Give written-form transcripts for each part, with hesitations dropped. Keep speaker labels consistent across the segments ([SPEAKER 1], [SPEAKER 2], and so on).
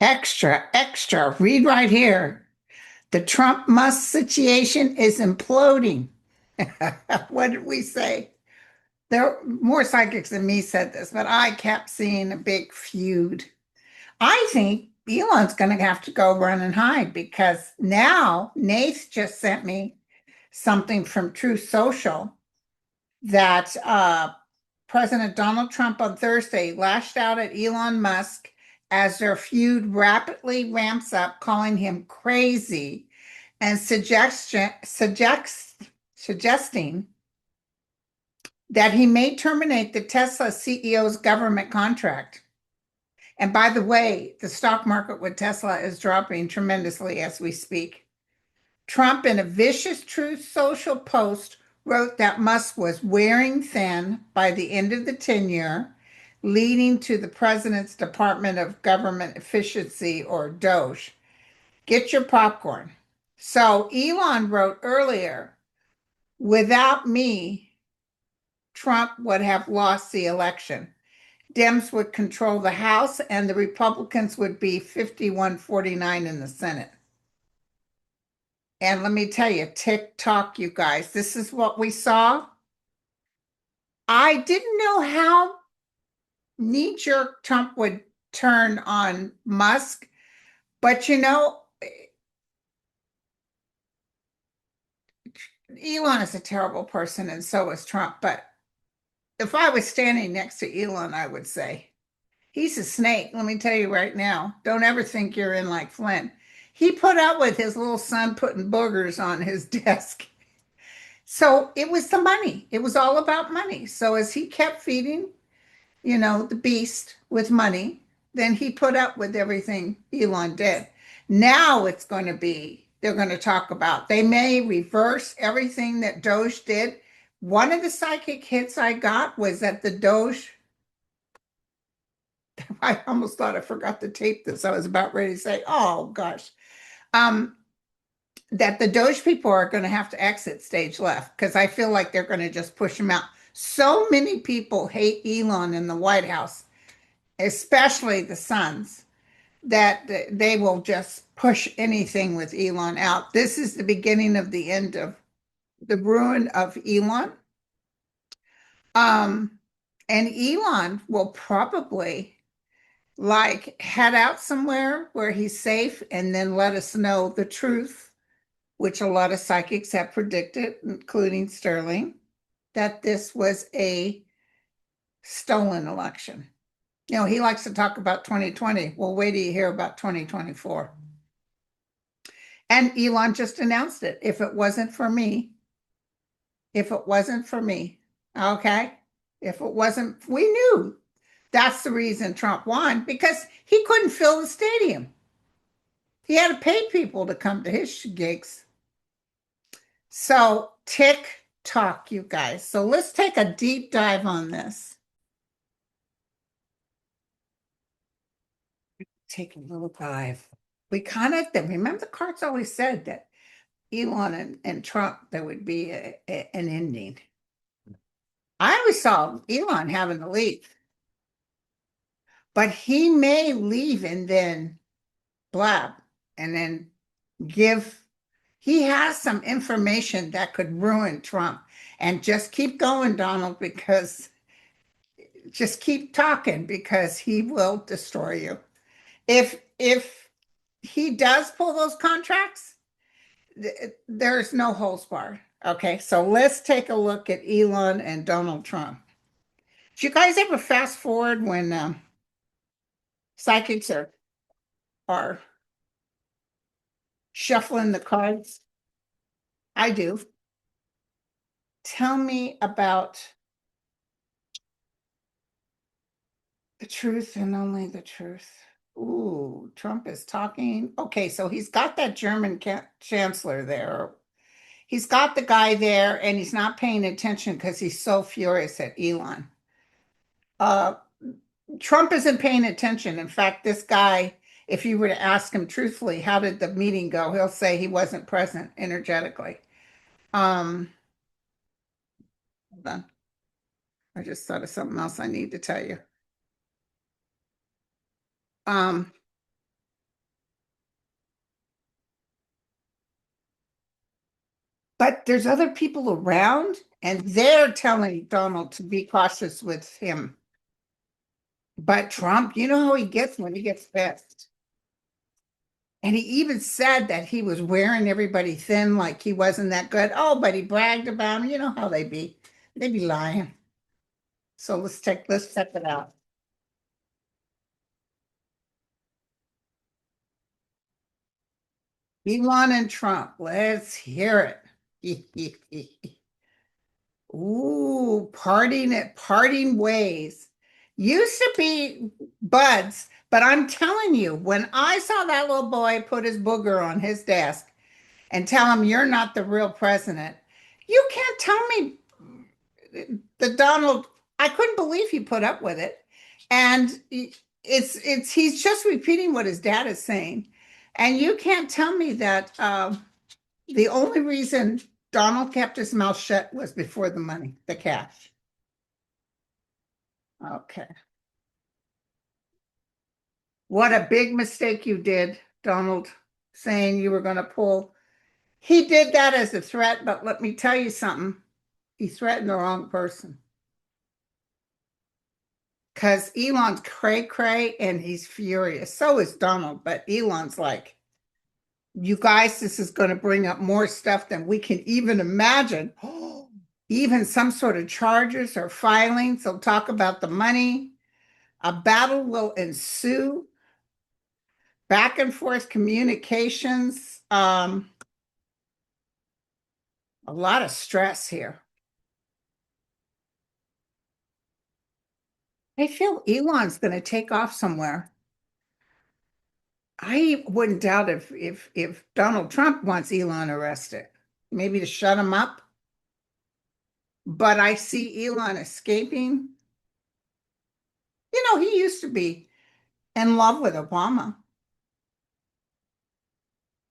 [SPEAKER 1] Extra, extra. Read right here. The Trump Musk situation is imploding. What did we say? There are more psychics than me said this, but I kept seeing a big feud. I think Elon's going to have to go run and hide because now Nath just sent me something from Truth Social that President Donald Trump on Thursday lashed out at Elon Musk as their feud rapidly ramps up, calling him crazy and suggesting that he may terminate the Tesla CEO's government contract. And by the way, the stock market with Tesla is dropping tremendously as we speak. Trump, in a vicious Truth Social post, wrote that Musk was wearing thin by the end of the tenure, leading to the president's Department of Government Efficiency, or DOGE. Get your popcorn. So Elon wrote earlier, without me, Trump would have lost the election. Dems would control the House and the Republicans would be 51-49 in the Senate. And let me tell you, TikTok, you guys, this is what we saw. I didn't know how knee-jerk Trump would turn on Musk, but Elon is a terrible person and so is Trump. But if I was standing next to Elon, I would say, he's a snake. Let me tell you right now, don't ever think you're in like Flynn. He put up with his little son putting boogers on his desk. So it was the money. It was all about money. So as he kept feeding, the beast with money, then he put up with everything Elon did. Now they're going to talk about, they may reverse everything that DOGE did. One of the psychic hits I got was that the DOGE, I almost thought I forgot to tape this. I was about ready to say, oh gosh. That the DOGE people are going to have to exit stage left because I feel like they're going to just push him out. So many people hate Elon in the White House, especially the sons, that they will just push anything with Elon out. This is the beginning of the end of the ruin of Elon. And Elon will probably head out somewhere where he's safe and then let us know the truth, which a lot of psychics have predicted, including Sterling, that this was a stolen election. He likes to talk about 2020. Well, wait till you hear about 2024. And Elon just announced it. If it wasn't for me, okay? If it wasn't, we knew that's the reason Trump won, because he couldn't fill the stadium. He had to pay people to come to his gigs. So TikTok, you guys. So let's take a deep dive on this. Take a little dive. We kind of remember the cards always said that Elon and Trump, there would be an ending. I always saw Elon having to leave, but he may leave and then blab and then he has some information that could ruin Trump. And just keep going, Donald, because just keep talking because he will destroy you. If he does pull those contracts, there's no holds barred. Okay, so let's take a look at Elon and Donald Trump. Did you guys ever fast forward when psychics are shuffling the cards? I do. Tell me about the truth and only the truth. Ooh, Trump is talking. Okay, so he's got that German chancellor there. He's got the guy there, and he's not paying attention because he's so furious at Elon. Trump isn't paying attention. In fact, this guy, if you were to ask him truthfully, how did the meeting go? He'll say he wasn't present energetically. Hold on. I just thought of something else I need to tell you. But there's other people around, and they're telling Donald to be cautious with him. But Trump, you know how he gets when he gets pissed. And he even said that he was wearing everybody thin, like he wasn't that good. Oh, but he bragged about him. You know how they be. They be lying. So let's check it out. Elon and Trump. Let's hear it. Ooh, parting ways. Used to be buds, but I'm telling you, when I saw that little boy put his booger on his desk and tell him you're not the real president, you can't tell me the Donald, I couldn't believe he put up with it. And it's he's just repeating what his dad is saying. And you can't tell me that the only reason Donald kept his mouth shut was before the money, the cash. Okay. What a big mistake you did, Donald, saying you were going to pull. He did that as a threat, but let me tell you something. He threatened the wrong person. Because Elon's cray cray and he's furious. So is Donald, but Elon's like, you guys, this is going to bring up more stuff than we can even imagine. Even some sort of charges or filings. They'll talk about the money. A battle will ensue. Back and forth communications. A lot of stress here. I feel Elon's going to take off somewhere. I wouldn't doubt if Donald Trump wants Elon arrested, maybe to shut him up. But I see Elon escaping. You know, he used to be in love with Obama.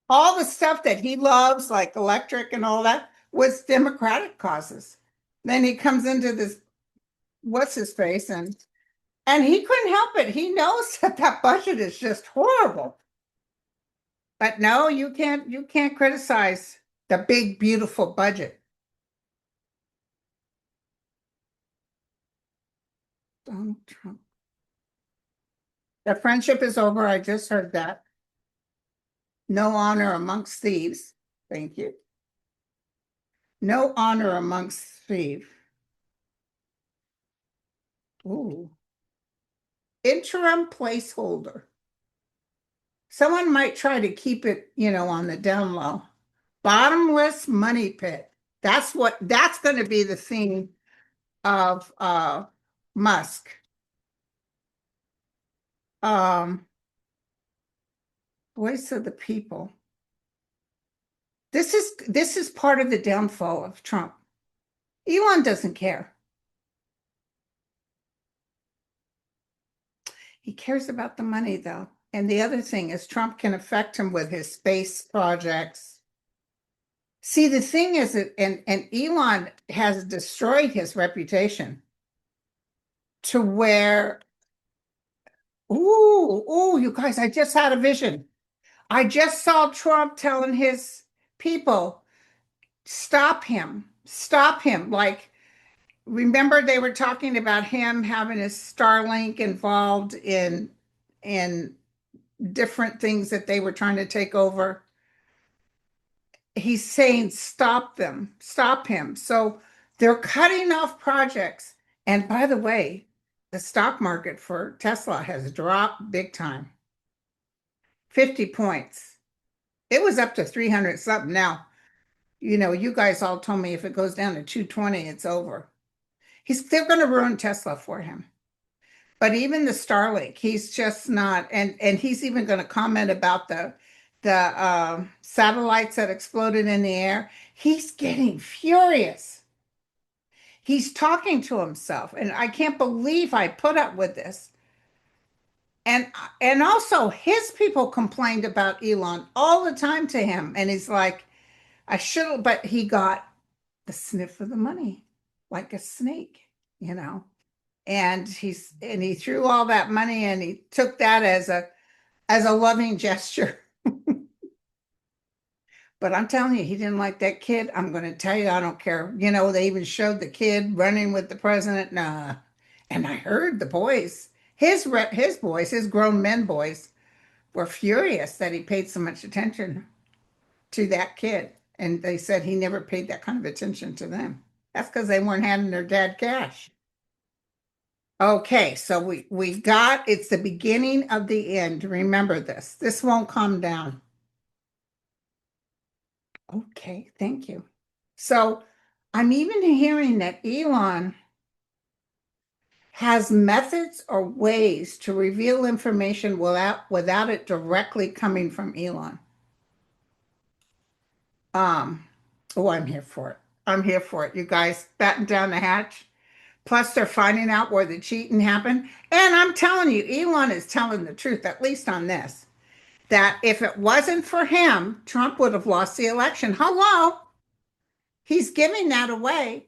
[SPEAKER 1] All the stuff that he loves, like electric and all that, was Democratic causes. Then he comes into this, what's his face, and he couldn't help it. He knows that that budget is just horrible. But no, you can't criticize the big, beautiful budget. Donald Trump. The friendship is over. I just heard that. No honor amongst thieves. Thank you. No honor amongst thieves. Ooh. Interim placeholder. Someone might try to keep it, on the down low. Bottomless money pit. That's going to be the theme of Musk. Voice of the people. This is part of the downfall of Trump. Elon doesn't care. He cares about the money, though. And the other thing is Trump can affect him with his space projects. See, the thing is that, and Elon has destroyed his reputation to where, you guys, I just had a vision. I just saw Trump telling his people, stop him, stop him. Like, remember they were talking about him having his Starlink involved in different things that they were trying to take over. He's saying stop them, stop him. So they're cutting off projects. And by the way, the stock market for Tesla has dropped big time. 50 points. It was up to 300 something. Now, you guys all told me if it goes down to 220, it's over. They're going to ruin Tesla for him. But even the Starlink, he's just not, and he's even going to comment about the satellites that exploded in the air. He's getting furious. He's talking to himself, and I can't believe I put up with this. And also his people complained about Elon all the time to him, and he's like, I should, but he got the sniff of the money like a snake, you know. And he threw all that money and he took that as a loving gesture. But I'm telling you, he didn't like that kid. I'm going to tell you, I don't care. You know, they even showed the kid running with the president. Nah. And I heard the boys, his boys, his grown men boys, were furious that he paid so much attention to that kid. And they said he never paid that kind of attention to them. That's because they weren't handing their dad cash. Okay, so we've got it's the beginning of the end. Remember this. This won't come down. Okay, thank you. So I'm even hearing that Elon has methods or ways to reveal information without it directly coming from Elon. Um, oh, I'm here for it. I'm here for it. You guys batten down the hatch. Plus, they're finding out where the cheating happened. And I'm telling you, Elon is telling the truth, at least on this, that if it wasn't for him, Trump would have lost the election. Hello, he's giving that away.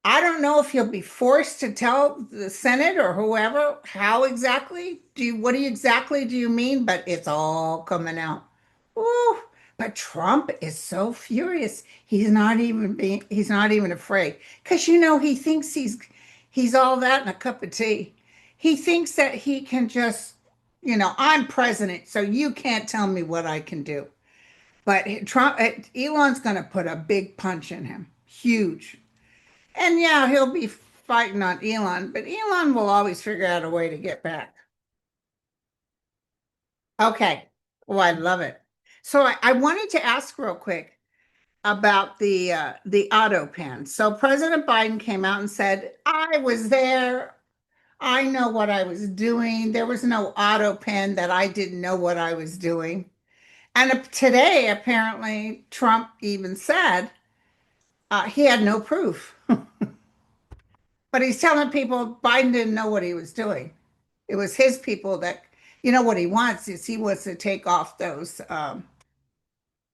[SPEAKER 1] I don't know if he'll be forced to tell the Senate or whoever how exactly what do you exactly do you mean? But it's all coming out. Ooh, but Trump is so furious. He's not even afraid. Because you know he thinks he's all that in a cup of tea. He thinks that he can just, you know, I'm president, so you can't tell me what I can do. But Elon's going to put a big punch in him. Huge. And yeah, he'll be fighting on Elon, but Elon will always figure out a way to get back. Okay. Oh, I love it. So I wanted to ask real quick about the auto pen. So President Biden came out and said, I was there. I know what I was doing. There was no auto pen that I didn't know what I was doing. And today, apparently, Trump even said he had no proof. But he's telling people Biden didn't know what he was doing. It was his people that, you know, what he wants is he wants to take off those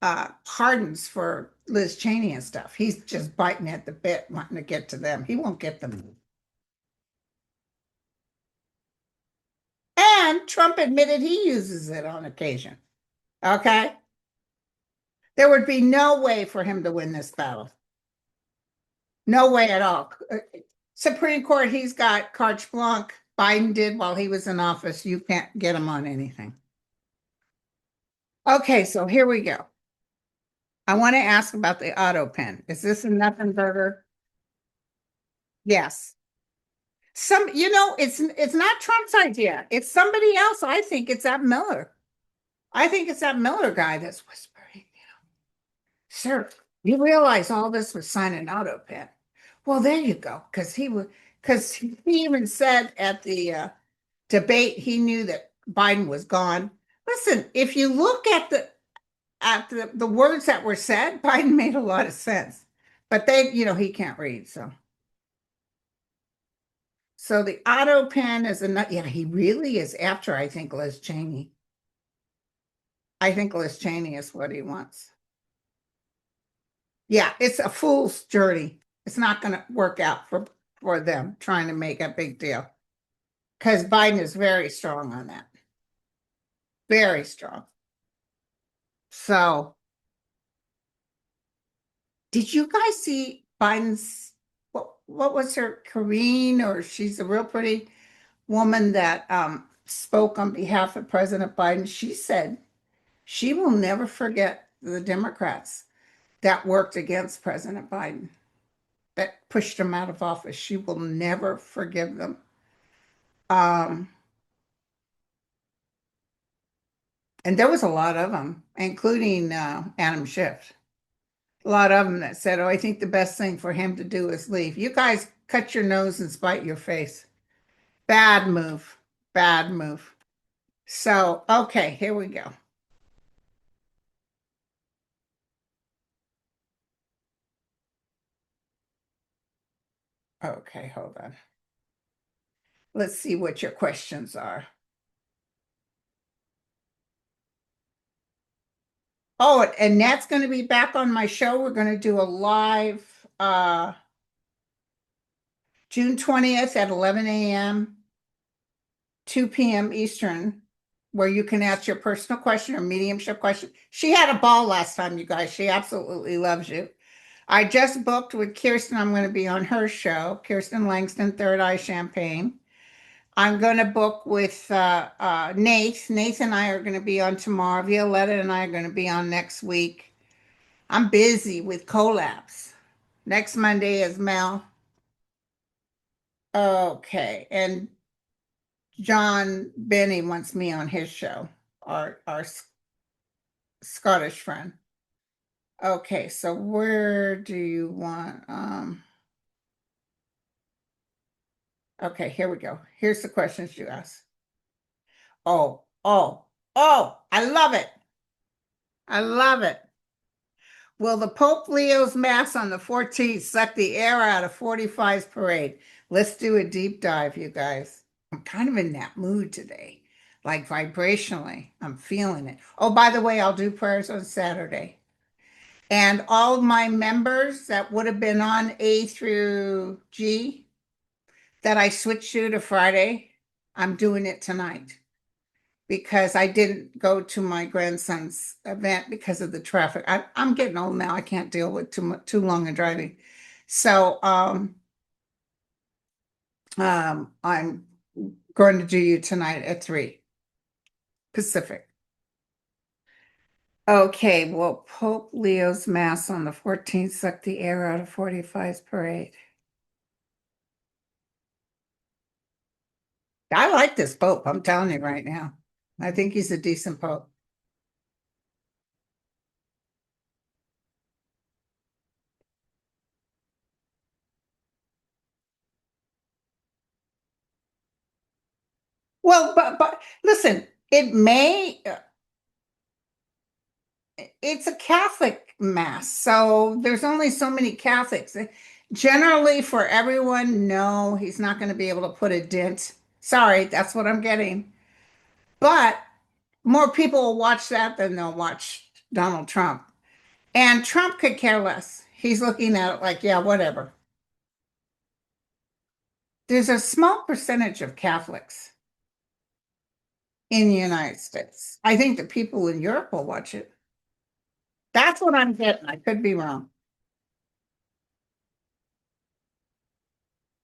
[SPEAKER 1] pardons for Liz Cheney and stuff. He's just biting at the bit, wanting to get to them. He won't get them. And Trump admitted he uses it on occasion. Okay. There would be no way for him to win this battle. No way at all. Supreme Court, he's got carte blanche. Biden did while he was in office. You can't get him on anything. Okay, so here we go. I want to ask about the auto pen. Is this a nothing burger? Yes. You know, it's not Trump's idea. It's somebody else. I think it's that Miller. I think it's that Miller guy that's whispering, sir, you realize all this was signed an auto pen. Well, there you go. Because he even said at the debate, he knew that Biden was gone. Listen, if you look at the words that were said, Biden made a lot of sense. But he can't read, so the auto pen is yeah, he really is after, I think, Liz Cheney. I think Liz Cheney is what he wants. Yeah, it's a fool's journey. It's not going to work out for them trying to make a big deal because Biden is very strong on that. Very strong. So, did you guys see Biden's what was her Karine, or she's a real pretty woman that spoke on behalf of President Biden? She said she will never forget the Democrats that worked against President Biden, that pushed him out of office. She will never forgive them. Um, and there was a lot of them, including Adam Schiff. A lot of them that said, "Oh, I think the best thing for him to do is leave." You guys cut your nose and spite your face. Bad move. Bad move. So, okay, here we go. Okay, hold on. Let's see what your questions are. Oh, and that's going to be back on my show. We're going to do a live June 20th at 11 a.m., 2 p.m. Eastern. where you can ask your personal question or mediumship question. She had a ball last time, you guys. She absolutely loves you. I just booked with Kirsten. I'm going to be on her show, Kirsten Langston, Third Eye Champagne. I'm going to book with Nate. Nate and I are going to be on tomorrow. Violetta and I are going to be on next week. I'm busy with collabs. Next Monday is Mel. Okay. And John Benny wants me on his show, our Scottish friend. Okay, so where do you want okay, here we go. Here's the questions you asked. Oh, I love it. I love it. Will the Pope Leo's Mass on the 14th suck the air out of 45's parade? Let's do a deep dive, you guys. I'm kind of in that mood today, like vibrationally. I'm feeling it. Oh, by the way, I'll do prayers on Saturday. And all my members that would have been on A through G that I switched to Friday, I'm doing it tonight because I didn't go to my grandson's event because of the traffic. I'm getting old now. I can't deal with too long of driving. So I'm going to do you tonight at 3 Pacific. Okay, well, Pope Leo's Mass on the 14th sucked the air out of 45's parade. I like this Pope, I'm telling you right now. I think he's a decent Pope. Well, but listen, it's a Catholic mass, so there's only so many Catholics. Generally, for everyone, no, he's not going to be able to put a dent. Sorry, that's what I'm getting. But more people will watch that than they'll watch Donald Trump. And Trump could care less. He's looking at it like, yeah, whatever. There's a small percentage of Catholics in the United States. I think the people in Europe will watch it. That's what I'm getting. I could be wrong.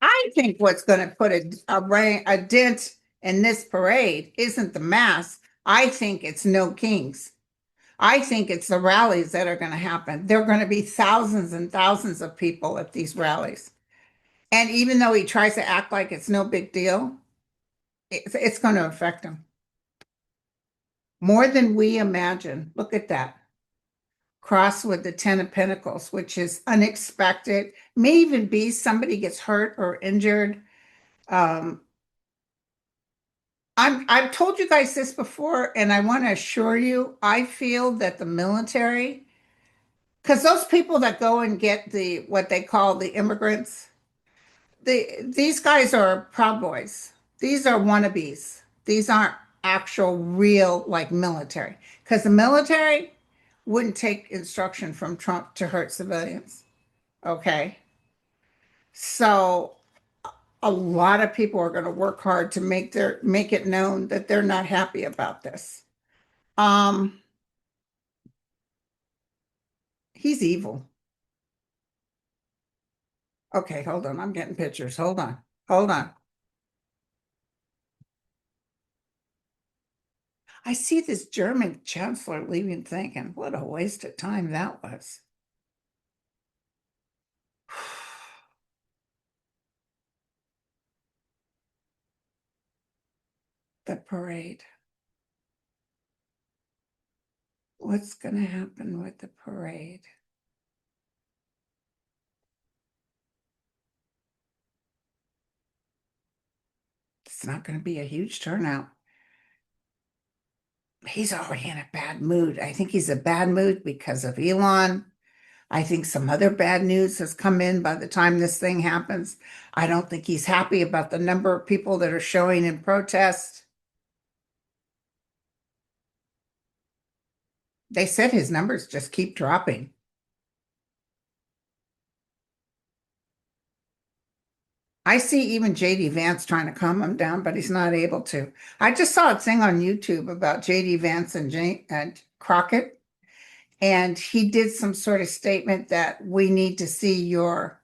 [SPEAKER 1] I think what's going to put a dent in this parade isn't the mass. I think it's no kings. I think it's the rallies that are going to happen. There are going to be thousands and thousands of people at these rallies. And even though he tries to act like it's no big deal, it's going to affect him more than we imagine. Look at that. Cross with the Ten of Pentacles, which is unexpected, may even be somebody gets hurt or injured. Um, I've told you guys this before, and I want to assure you, I feel that the military, because those people that go and get the what they call the immigrants, these guys are Proud Boys. These are wannabes. These aren't actual real like military. Because the military wouldn't take instruction from Trump to hurt civilians. Okay. So a lot of people are going to work hard to make it known that they're not happy about this. Um, he's evil. Okay, hold on. I'm getting pictures. Hold on. Hold on. I see this German chancellor leaving thinking, what a waste of time that was. The parade. What's going to happen with the parade? It's not going to be a huge turnout. He's already in a bad mood. I think he's a bad mood because of Elon. I think some other bad news has come in by the time this thing happens. I don't think he's happy about the number of people that are showing in protest. They said his numbers just keep dropping. I see even JD Vance trying to calm him down, but he's not able to. I just saw a thing on YouTube about JD Vance and Crockett, and he did some sort of statement that we need to see your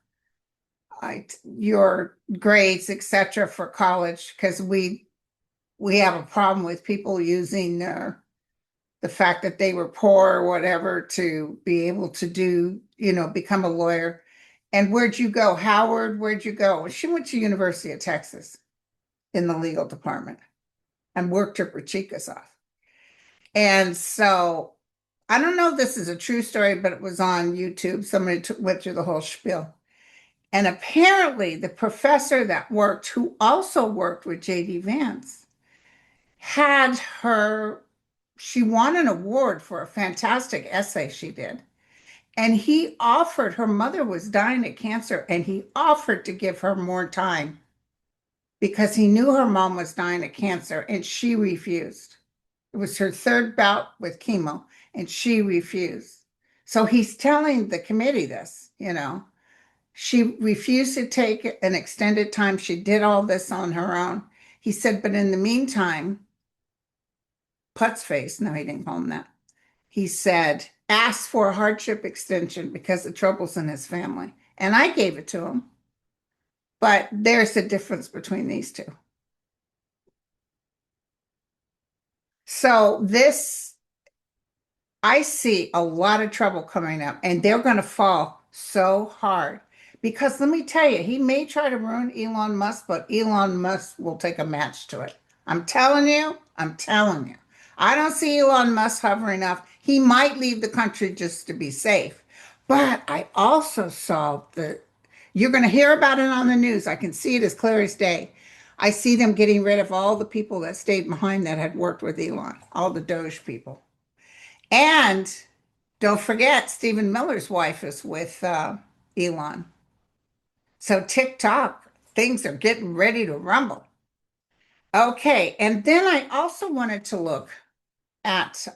[SPEAKER 1] grades, etc., for college because we have a problem with people using the fact that they were poor or whatever to be able to do, become a lawyer. And where'd you go? Howard, where'd you go? Well, she went to University of Texas in the legal department and worked her chicas off. And so I don't know if this is a true story, but it was on YouTube. Somebody went through the whole spiel. And apparently the professor that worked, who also worked with JD Vance, had she won an award for a fantastic essay she did. And he offered, her mother was dying of cancer, and he offered to give her more time because he knew her mom was dying of cancer, and she refused. It was her third bout with chemo, and she refused. So he's telling the committee this. She refused to take an extended time. She did all this on her own. He said, but in the meantime, Putz face, no, he didn't call him that. He said, ask for a hardship extension because the trouble's in his family. And I gave it to him. But there's a difference between these two. So I see a lot of trouble coming up, and they're going to fall so hard. Because let me tell you, he may try to ruin Elon Musk, but Elon Musk will take a match to it. I'm telling you, I'm telling you. I don't see Elon Musk hovering up. He might leave the country just to be safe. But I also saw you're going to hear about it on the news. I can see it as clear as day. I see them getting rid of all the people that stayed behind that had worked with Elon, all the DOGE people. And don't forget, Stephen Miller's wife is with Elon. So TikTok, things are getting ready to rumble. Okay, and then I also wanted to look at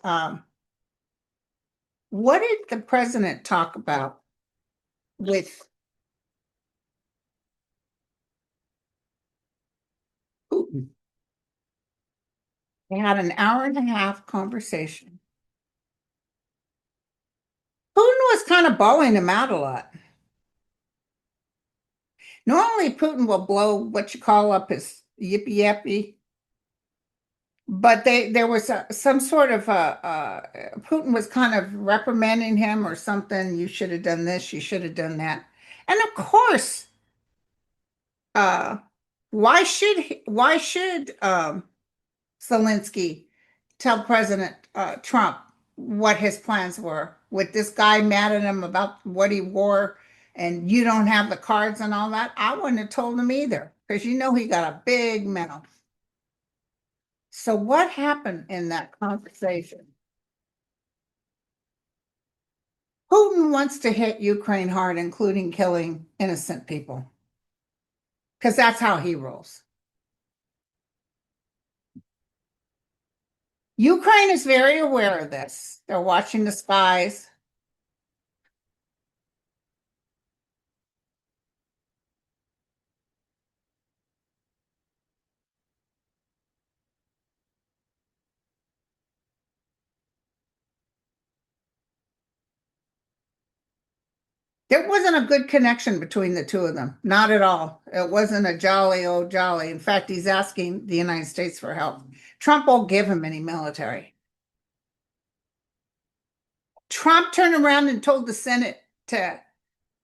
[SPEAKER 1] what did the president talk about with Putin? They had an hour and a half conversation. Putin was kind of bawling him out a lot. Normally, Putin will blow what you call up his yippee yappy, but there was some sort of Putin was kind of reprimanding him or something. You should have done this. You should have done that. And of course, uh, why should Zelensky tell President Trump what his plans were with this guy mad at him about what he wore and you don't have the cards and all that? I wouldn't have told him either because he got a big mouth. So what happened in that conversation? Putin wants to hit Ukraine hard, including killing innocent people, because that's how he rolls. Ukraine is very aware of this. They're watching the skies. There wasn't a good connection between the two of them. Not at all. It wasn't a jolly old jolly. In fact, he's asking the United States for help. Trump won't give him any military. Trump turned around and told the Senate to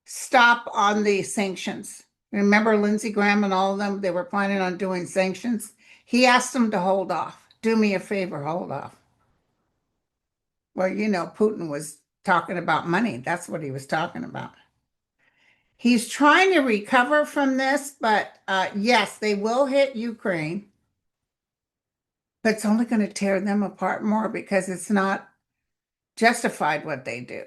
[SPEAKER 1] stop on the sanctions. Remember Lindsey Graham and all of them? They were planning on doing sanctions. He asked them to hold off. Do me a favor, hold off. Well, Putin was talking about money. That's what he was talking about. He's trying to recover from this, but yes, they will hit Ukraine, but it's only going to tear them apart more because it's not justified what they do.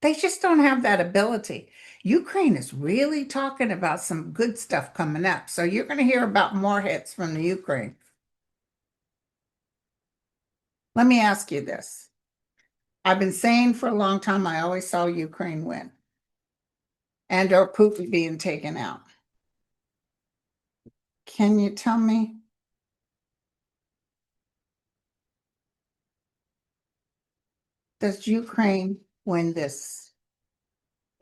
[SPEAKER 1] They just don't have that ability. Ukraine is really talking about some good stuff coming up. So you're going to hear about more hits from the Ukraine. Let me ask you this. I've been saying for a long time, I always saw Ukraine win and or Putin being taken out. Can you tell me, does Ukraine win this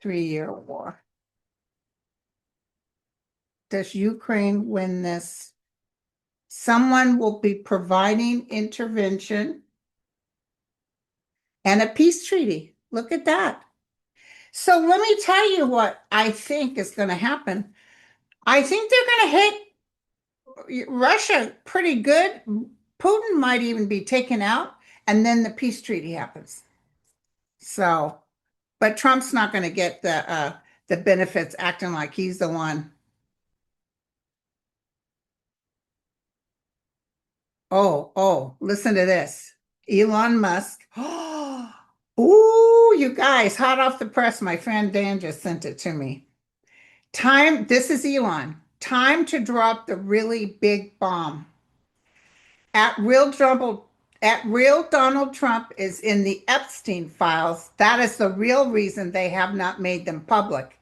[SPEAKER 1] 3-year war? Does Ukraine win this? Someone will be providing intervention and a peace treaty. Look at that. So let me tell you what I think is going to happen. I think they're going to hit Russia pretty good. Putin might even be taken out, and then the peace treaty happens. So, but Trump's not going to get the benefits acting like he's the one. Listen to this. Elon Musk. Oh, you guys, hot off the press. My friend Dan just sent it to me. This is Elon. Time to drop the really big bomb. At real trouble, at real Donald Trump is in the Epstein files. That is the real reason they have not made them public.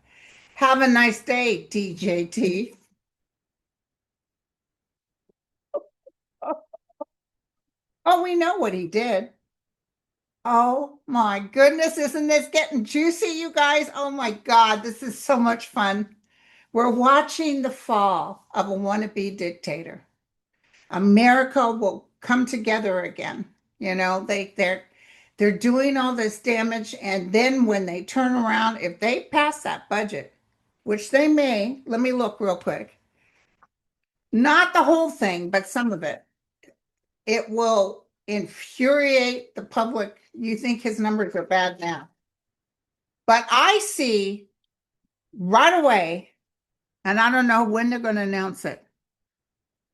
[SPEAKER 1] Have a nice day, DJT. Oh, we know what he did. Oh my goodness, isn't this getting juicy, you guys? Oh my God, this is so much fun. We're watching the fall of a wannabe dictator. America will come together again. You know, they're doing all this damage, and then when they turn around, if they pass that budget, which they may, let me look real quick. Not the whole thing, but some of it. It will infuriate the public. You think his numbers are bad now. But I see right away, and I don't know when they're going to announce it.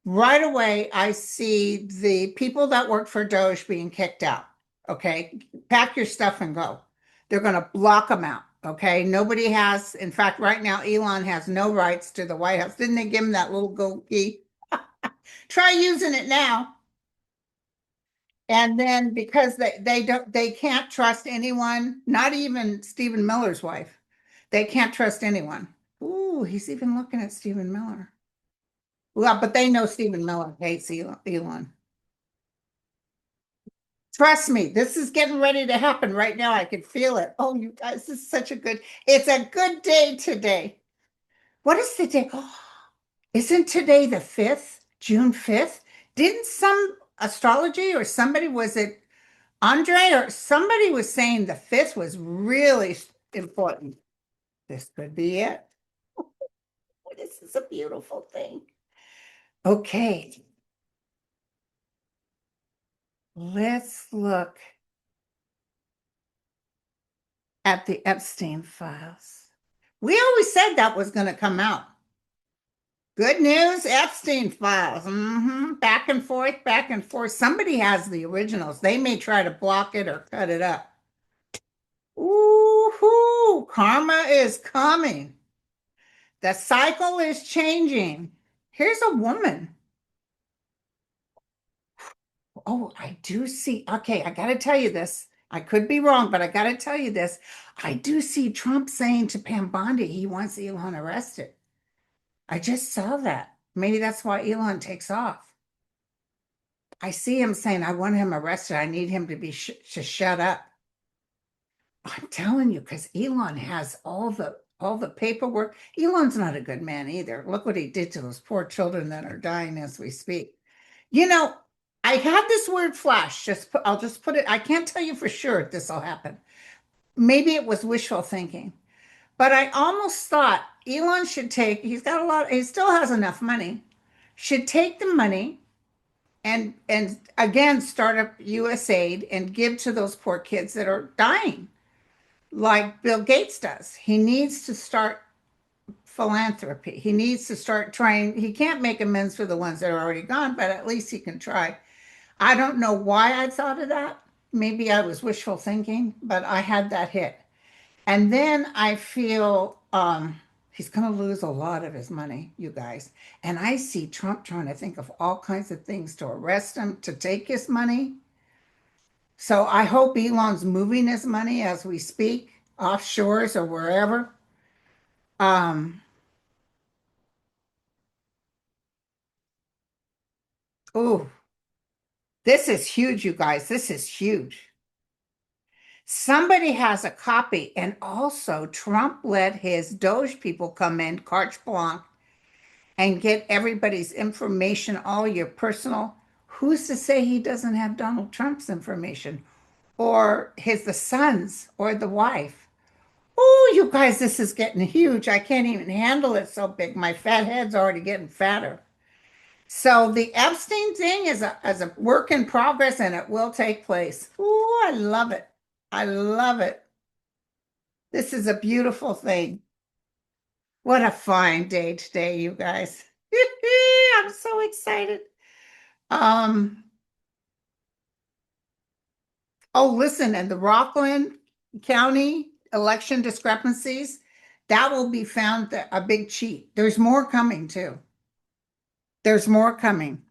[SPEAKER 1] Right away, I see the people that work for DOGE being kicked out. Okay, pack your stuff and go. They're going to block them out. Okay, nobody has, in fact, right now, Elon has no rights to the White House. Didn't they give him that little gold key? Try using it now. And then because they can't trust anyone, not even Stephen Miller's wife. They can't trust anyone. Ooh, he's even looking at Stephen Miller. Well, but they know Stephen Miller hates Elon. Trust me, this is getting ready to happen right now. I can feel it. Oh, you guys, this is such a it's a good day today. What is the day? Oh, isn't today the 5th, June 5th? Didn't some astrology or somebody, was it Andre or somebody was saying the 5th was really important? This could be it. This is a beautiful thing. Okay, let's look at the Epstein files. We always said that was going to come out. Good news, Epstein files. Back and forth, back and forth. Somebody has the originals. They may try to block it or cut it up. Ooh, karma is coming. The cycle is changing. Here's a woman. Oh, I do see. Okay, I got to tell you this. I could be wrong, but I got to tell you this. I do see Trump saying to Pam Bondi he wants Elon arrested. I just saw that. Maybe that's why Elon takes off. I see him saying, I want him arrested. I need him to be to shut up. I'm telling you, because Elon has all the paperwork. Elon's not a good man either. Look what he did to those poor children that are dying as we speak. You know, I had this weird flash. I'll just put it. I can't tell you for sure if this will happen. Maybe it was wishful thinking, but I almost thought Elon should take. He's got a lot. He still has enough money. Should take the money and again start up USAID and give to those poor kids that are dying, like Bill Gates does. He needs to start philanthropy. He needs to start trying. He can't make amends for the ones that are already gone, but at least he can try. I don't know why I thought of that. Maybe I was wishful thinking, but I had that hit. And then I feel he's going to lose a lot of his money, you guys. And I see Trump trying to think of all kinds of things to arrest him, to take his money. So I hope Elon's moving his money as we speak, offshores or wherever. Um, Ooh, this is huge, you guys. This is huge. Somebody has a copy, and also Trump let his DOGE people come in, carte blanche, and get everybody's information, all your personal. Who's to say he doesn't have Donald Trump's information or the sons or the wife? Oh, you guys, this is getting huge. I can't even handle it so big. My fat head's already getting fatter. So the Epstein thing is a work in progress and it will take place. Oh, I love it. I love it. This is a beautiful thing. What a fine day today, you guys. I'm so excited. Um, oh, listen, and the Rockland County election discrepancies, that will be found a big cheat. There's more coming too. There's more coming.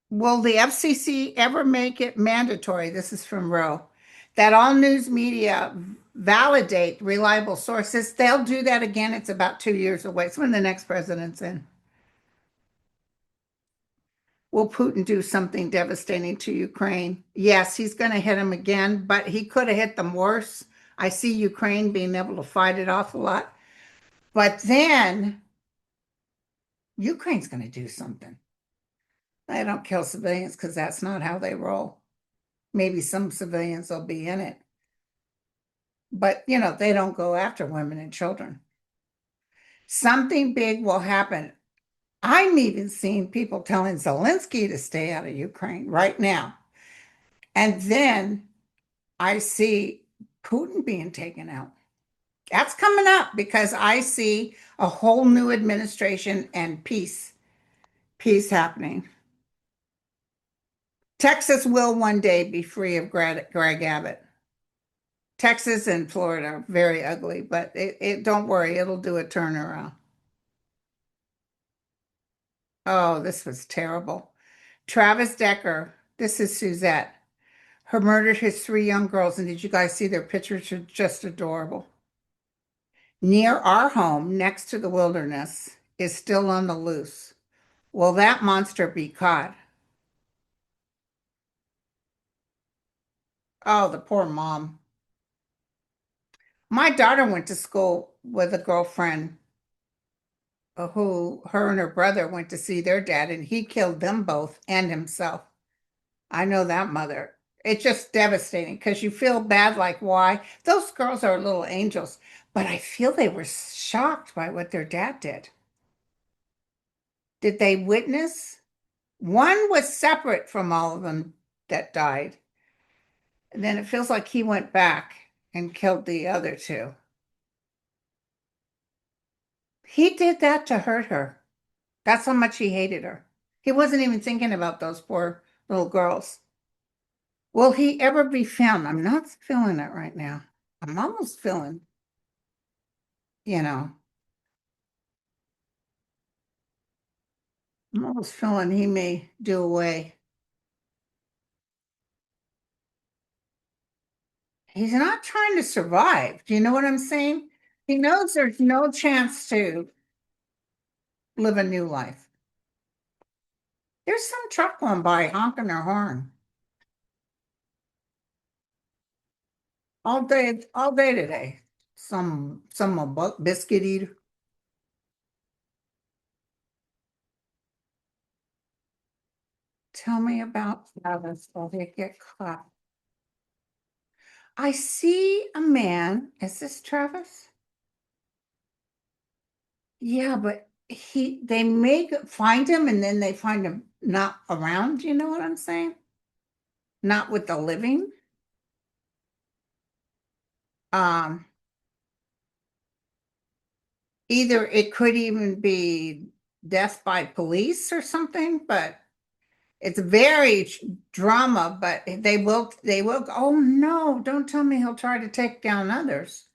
[SPEAKER 1] Will the FCC ever make it mandatory? This is from Roe. That all news media validate reliable sources. They'll do that again. It's about 2 years away. It's when the next president's in. Will Putin do something devastating to Ukraine? Yes, he's going to hit them again, but he could have hit them worse. I see Ukraine being able to fight it off a lot. But then Ukraine's going to do something. They don't kill civilians because that's not how they roll. Maybe some civilians will be in it. But, they don't go after women and children. Something big will happen. I'm even seeing people telling Zelensky to stay out of Ukraine right now. And then I see Putin being taken out. That's coming up because I see a whole new administration and peace happening. Texas will one day be free of Greg Abbott. Texas and Florida are very ugly, but don't worry, it'll do a turnaround. Oh, this was terrible. Travis Decker, this is Suzette. Her murdered his three young girls, and did you guys see their pictures? Are just adorable. Near our home, next to the wilderness, is still on the loose. Will that monster be caught? Oh, the poor mom. My daughter went to school with a girlfriend who her and her brother went to see their dad, and he killed them both and himself. I know that mother. It's just devastating because you feel bad, like, why? Those girls are little angels, but I feel they were shocked by what their dad did. Did they witness? One was separate from all of them that died. And then it feels like he went back and killed the other two. He did that to hurt her. That's how much he hated her. He wasn't even thinking about those poor little girls. Will he ever be found? I'm not feeling it right now. I'm almost feeling, you know, I'm almost feeling he may do away. He's not trying to survive. Do you know what I'm saying? He knows there's no chance to live a new life. There's some truck going by honking their horn all day today. Some a biscuit eater. Tell me about Travis while they get caught. I see a man. Is this Travis? Yeah, but they may find him and then they find him not around. You know what I'm saying? Not with the living. Um, Either it could even be death by police or something, but it's very drama, but they will. Oh no, don't tell me he'll try to take down others.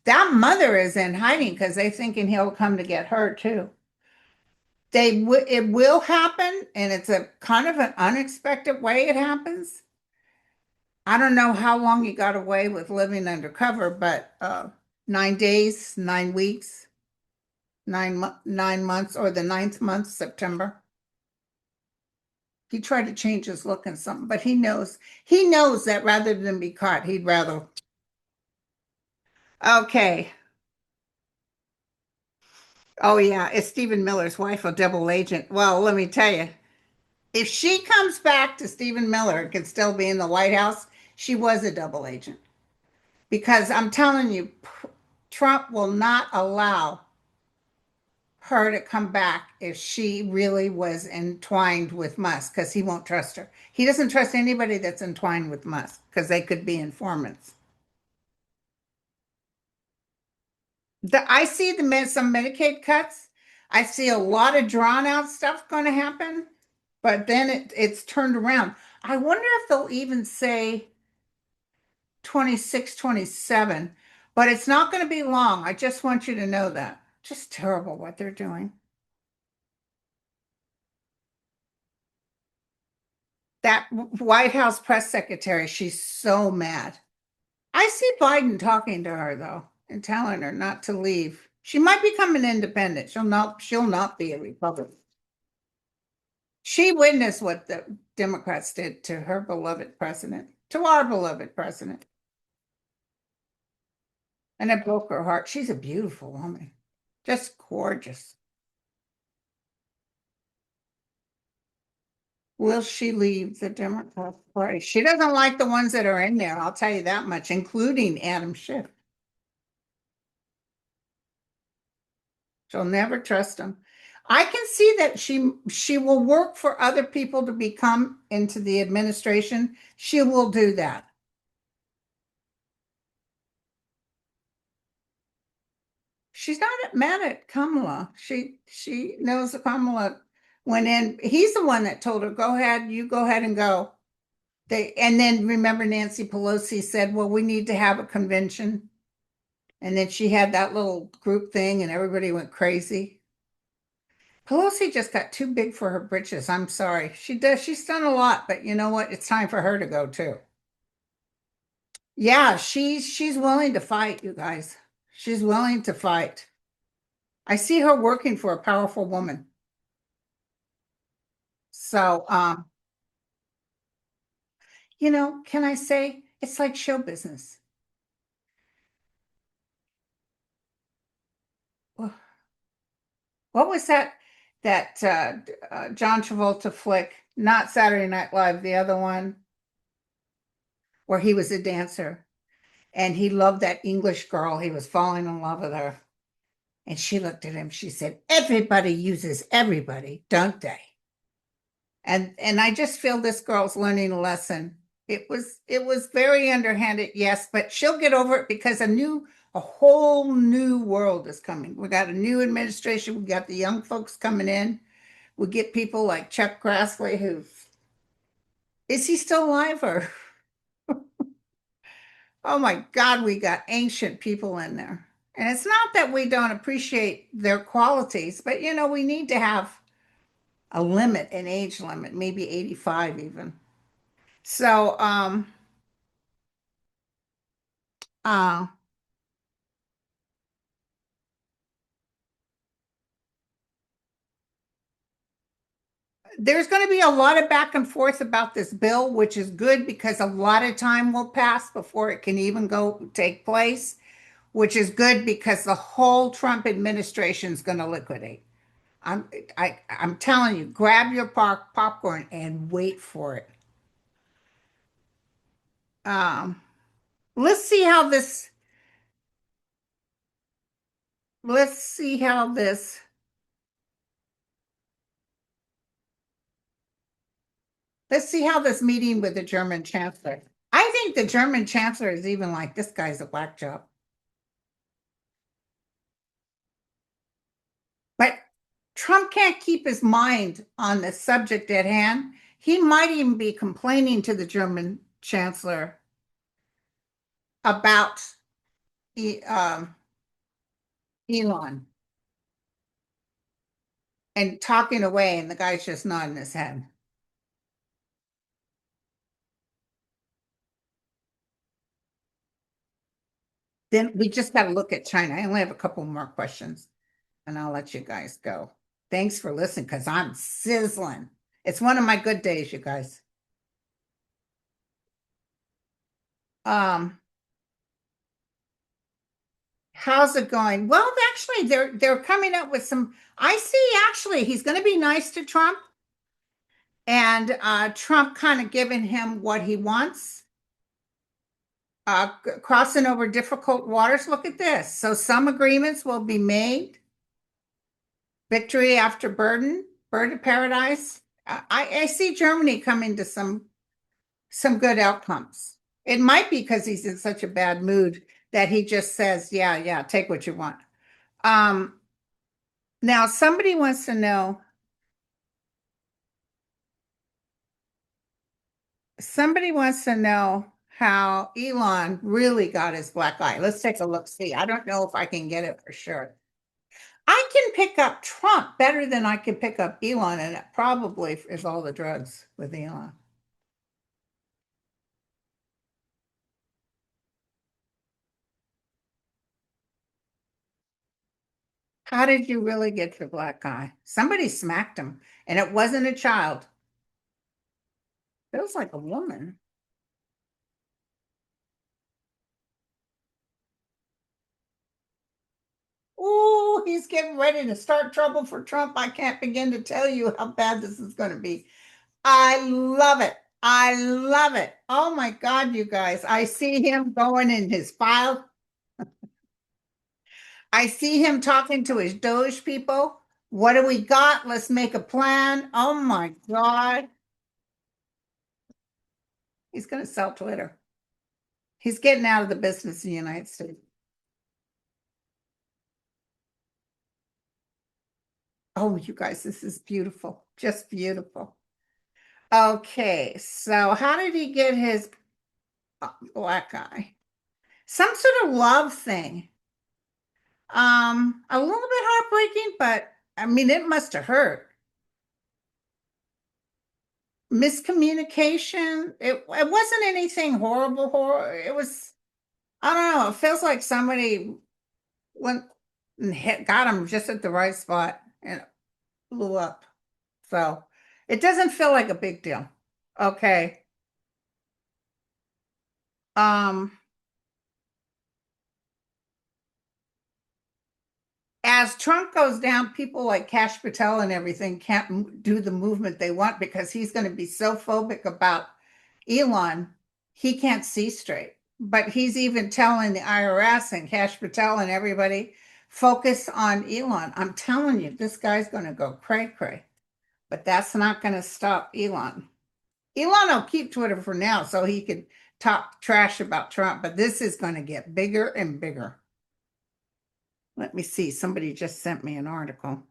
[SPEAKER 1] That mother is in hiding because they're thinking he'll come to get her too. It will happen, and it's a kind of an unexpected way it happens. I don't know how long he got away with living undercover, but 9 days, 9 weeks. 9 months or the ninth month, September. He tried to change his look and something, but he knows that rather than be caught, he'd rather. Okay. Oh yeah, it's Stephen Miller's wife, a double agent. Well, let me tell you, if she comes back to Stephen Miller and can still be in the White House, she was a double agent. Because I'm telling you, Trump will not allow her to come back if she really was entwined with Musk because he won't trust her. He doesn't trust anybody that's entwined with Musk because they could be informants. I see some Medicaid cuts. I see a lot of drawn out stuff going to happen, but then it's turned around. I wonder if they'll even say 26, 27, but it's not going to be long. I just want you to know that. Just terrible what they're doing. That White House press secretary, she's so mad. I see Biden talking to her though and telling her not to leave. She might become an independent. She'll not be a Republican. She witnessed what the Democrats did to her beloved president, to our beloved president. And it broke her heart. She's a beautiful woman, just gorgeous. Will she leave the Democrat Party? She doesn't like the ones that are in there, I'll tell you that much, including Adam Schiff. She'll never trust him. I can see that she will work for other people to become into the administration. She will do that. She's not mad at Kamala. She knows that Kamala went in. He's the one that told her, "Go ahead, you go ahead and go." And then remember Nancy Pelosi said, "Well, we need to have a convention." And then she had that little group thing and everybody went crazy. Pelosi just got too big for her britches. I'm sorry. She does. She's done a lot, but you know what? It's time for her to go too. Yeah, she's willing to fight, you guys. She's willing to fight. I see her working for a powerful woman. So, can I say it's like show business? What was that John Travolta flick? Not Saturday Night Live, the other one where he was a dancer and he loved that English girl. He was falling in love with her. And she looked at him. She said, "Everybody uses everybody, don't they?" And I just feel this girl's learning a lesson. It was very underhanded, yes, but she'll get over it because a whole new world is coming. We got a new administration. We got the young folks coming in. We get people like Chuck Grassley, who is he still alive or oh my God, we got ancient people in there. And it's not that we don't appreciate their qualities, but we need to have a limit, an age limit, maybe 85 even. So, uh, there's going to be a lot of back and forth about this bill, which is good because a lot of time will pass before it can even go take place, which is good because the whole Trump administration is going to liquidate. I'm I'm telling you, grab your popcorn and wait for it. Um, let's see how this. Let's see how this. Let's see how this meeting with the German chancellor. I think the German chancellor is even like this guy's a whack job. But Trump can't keep his mind on the subject at hand. He might even be complaining to the German chancellor about Elon and talking away, and the guy's just nodding his head. Then we just got to look at China. I only have a couple more questions. and I'll let you guys go. Thanks for listening because I'm sizzling. It's one of my good days, you guys. Um, how's it going? Well, actually, they're coming up with some. I see actually he's going to be nice to Trump, and Trump kind of giving him what he wants. Crossing over difficult waters. Look at this. So some agreements will be made. Victory after burden, bird of paradise. I see Germany coming to some good outcomes. It might be because he's in such a bad mood that he just says, yeah, yeah, take what you want. Um, now somebody wants to know how Elon really got his black eye. Let's take a look, see. I don't know if I can get it for sure. I can pick up Trump better than I can pick up Elon, and it probably is all the drugs with Elon. How did you really get your black eye? Somebody smacked him, and it wasn't a child. Feels like a woman. Oh, he's getting ready to start trouble for Trump. I can't begin to tell you how bad this is going to be. I love it. I love it. Oh my God, you guys. I see him going in his file. I see him talking to his DOGE people. What do we got? Let's make a plan. Oh my God. He's going to sell Twitter. He's getting out of the business in the United States. Oh, you guys, this is beautiful. Just beautiful. Okay, so how did he get his black eye? Some sort of love thing. A little bit heartbreaking, but I mean, it must have hurt. Miscommunication. It wasn't anything horrible. It was, I don't know. It feels like somebody went and got him just at the right spot and it blew up. So it doesn't feel like a big deal. Okay. Um, as Trump goes down, people like Cash Patel and everything can't do the movement they want because he's going to be so phobic about Elon, he can't see straight. But he's even telling the IRS and Cash Patel and everybody, focus on Elon. I'm telling you, this guy's going to go cray cray. But that's not going to stop Elon. Elon will keep Twitter for now so he can talk trash about Trump, but this is going to get bigger and bigger. Let me see. Somebody just sent me an article.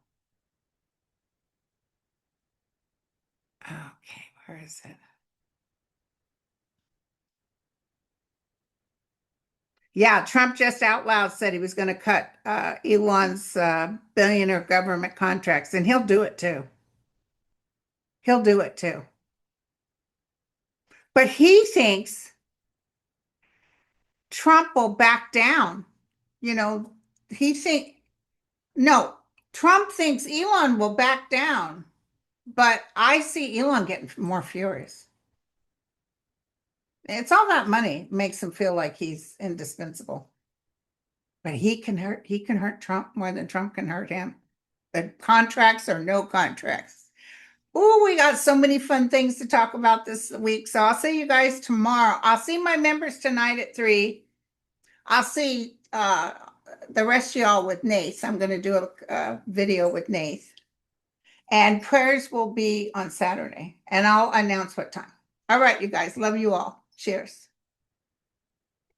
[SPEAKER 1] Okay, where is it? Yeah, Trump just out loud said he was going to cut Elon's billionaire government contracts, and he'll do it too. He'll do it too. But he thinks Trump will back down. You know, he think no, Trump thinks Elon will back down, but I see Elon getting more furious. It's all that money makes him feel like he's indispensable. But he can hurt Trump more than Trump can hurt him. The contracts or no contracts. Oh, we got so many fun things to talk about this week. So I'll see you guys tomorrow. I'll see my members tonight at 3. I'll see the rest of y'all with Nath. I'm going to do a video with Nath. And prayers will be on Saturday. And I'll announce what time. All right, you guys. Love you all. Cheers.